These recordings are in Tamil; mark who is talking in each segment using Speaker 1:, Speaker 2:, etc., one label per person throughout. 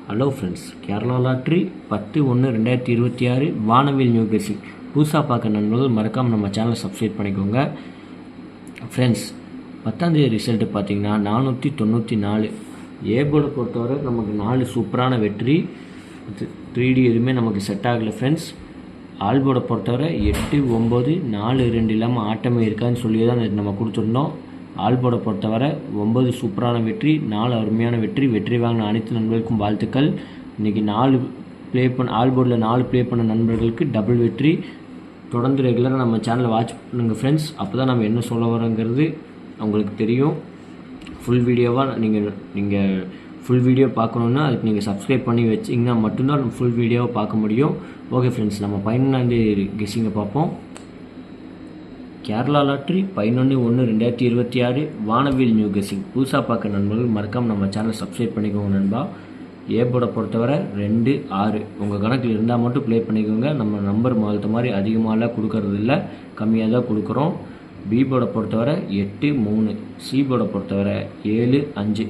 Speaker 1: ஹலோ ஃப்ரெண்ட்ஸ், கேரளா லாட்ரி 10/1/2026 வானவில் நியூ பேசிக் புதுசாக பார்க்க நண்பர்கள் மறக்காமல் நம்ம சேனலை சப்ஸ்கிரைப் பண்ணிக்கோங்க. ஃப்ரெண்ட்ஸ், 10ஆம் தேதி ரிசல்ட்டு பார்த்தீங்கன்னா 494. ஏபோர்டை பொறுத்தவரை நமக்கு 4 சூப்பரான வெற்றி. 3D எதுவுமே நமக்கு செட் ஆகலை ஃப்ரெண்ட்ஸ். ஆல்போர்டை பொறுத்தவரை 8, 9, 4, 2 இல்லாமல் ஆட்டமே இருக்காதுன்னு சொல்லி தான் நம்ம கொடுத்துருந்தோம். ஆல்போர்டை பொறுத்தவரை 9 சூப்பரான வெற்றி, 4 அருமையான வெற்றி. வெற்றி வாங்கின அனைத்து நண்பர்களுக்கும் வாழ்த்துக்கள். இன்றைக்கி 4 ப்ளே பண்ண ஆல்போர்டில் 4 ப்ளே பண்ண நண்பர்களுக்கு டபுள் வெற்றி. தொடர்ந்து ரெகுலராக நம்ம சேனலை வாட்ச் பண்ணுங்கள் ஃப்ரெண்ட்ஸ். அப்போ தான் நம்ம என்ன சொல்ல வரோங்கிறது உங்களுக்கு தெரியும். ஃபுல் வீடியோவாக நீங்கள் ஃபுல் வீடியோ பார்க்கணுன்னா அதுக்கு நீங்கள் சப்ஸ்கிரைப் பண்ணி வச்சிங்கன்னா மட்டும்தான் ஃபுல் வீடியோவை பார்க்க முடியும். ஓகே ஃப்ரெண்ட்ஸ், நம்ம 11ஆம் தேதி கெஸ்ஸிங்கை பார்ப்போம். கேரளா லாட்ரி 11/1/2026 வானவில் நியூ கெஸ்ஸிங் புதுசாக பார்க்க நண்பர்கள் மறக்காமல் நம்ம சேனலை சப்ஸ்கிரைப் பண்ணிக்கோங்க நண்பா. ஏபோர்டை பொறுத்தவரை 2, 6 உங்கள் கணக்கில் இருந்தால் மட்டும் ப்ளே பண்ணிக்கோங்க. நம்ம நம்பர் மாதிரி அதிகமாகலாம் கொடுக்கறது இல்லை, கம்மியாக தான் கொடுக்குறோம். பி போர்டை பொறுத்தவரை 8, 3. சி போர்டை பொறுத்தவரை 7, 5.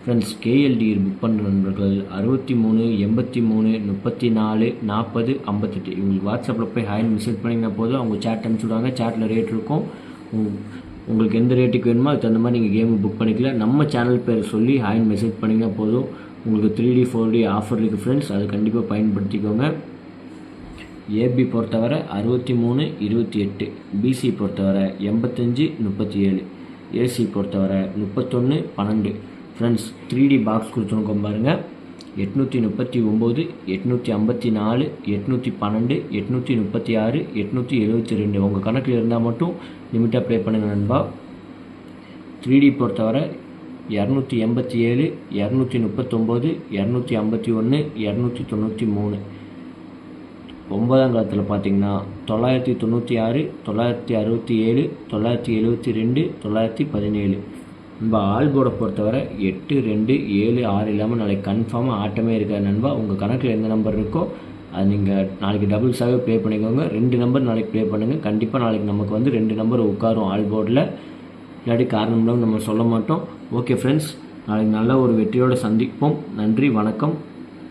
Speaker 1: ஃப்ரெண்ட்ஸ், கேஎல்டி புக் பண்ணுற நண்பர்கள் 63, 83, 34, 40, 58 இவங்களுக்கு வாட்ஸ்அப்பில் போய் ஹாய் மெசேஜ் பண்ணிங்கன்னா போதும். அவங்க சேட் அனுப்பிச்சுடுவாங்க. சேட்டில் ரேட் இருக்கும். உங்களுக்கு எந்த ரேட்டுக்கு வேணுமோ அதுக்கு தகுந்த மாதிரி நீங்கள் கேமு புக் பண்ணிக்கலாம். நம்ம சேனல் பேர் சொல்லி ஹாய் மெசேஜ் பண்ணிங்கன்னா போதும். உங்களுக்கு 3D 4D ஆஃபர் இருக்குது ஃப்ரெண்ட்ஸ், அது கண்டிப்பாக பயன்படுத்திக்கோங்க. ஏபி பொறுத்தவரை 63, 28. பிசி பொறுத்தவரை 85, 37. ஏசி பொறுத்தவரை 31, 12. ஃப்ரெண்ட்ஸ், 3D பாக்ஸ் கொடுத்துருக்கோம் பாருங்கள். 839, 854, 812, 836, 872 உங்கள் கணக்கில் இருந்தால் மட்டும் லிமிட்டாக ப்ளே பண்ணுங்கள் நண்பா. 3D பொறுத்தவரை 287, 239, 251, 293. 9ஆம் காலத்தில் பார்த்தீங்கன்னா 996, 967, 972, 917. நண்பா, ஆல்போர்டை பொறுத்தவரை 8, 2, 7, 6 இல்லாமல் நாளைக்கு கன்ஃபார்மாக ஆட்டமே இருக்காது நண்பா. உங்கள் கணக்கில் எந்த நம்பர் இருக்கோ அது நீங்கள் நாளைக்கு டபுள்ஸாகவே ப்ளே பண்ணிக்கோங்க. 2 நம்பர் நாளைக்கு ப்ளே பண்ணுங்கள். கண்டிப்பாக நாளைக்கு நமக்கு 2 நம்பர் உட்காரும் ஆல்போர்டில். இல்லாட்டி காரணம் நம்ம சொல்ல மாட்டோம். ஓகே ஃப்ரெண்ட்ஸ், நாளைக்கு நல்ல ஒரு வெற்றியோடு சந்திப்போம். நன்றி, வணக்கம்.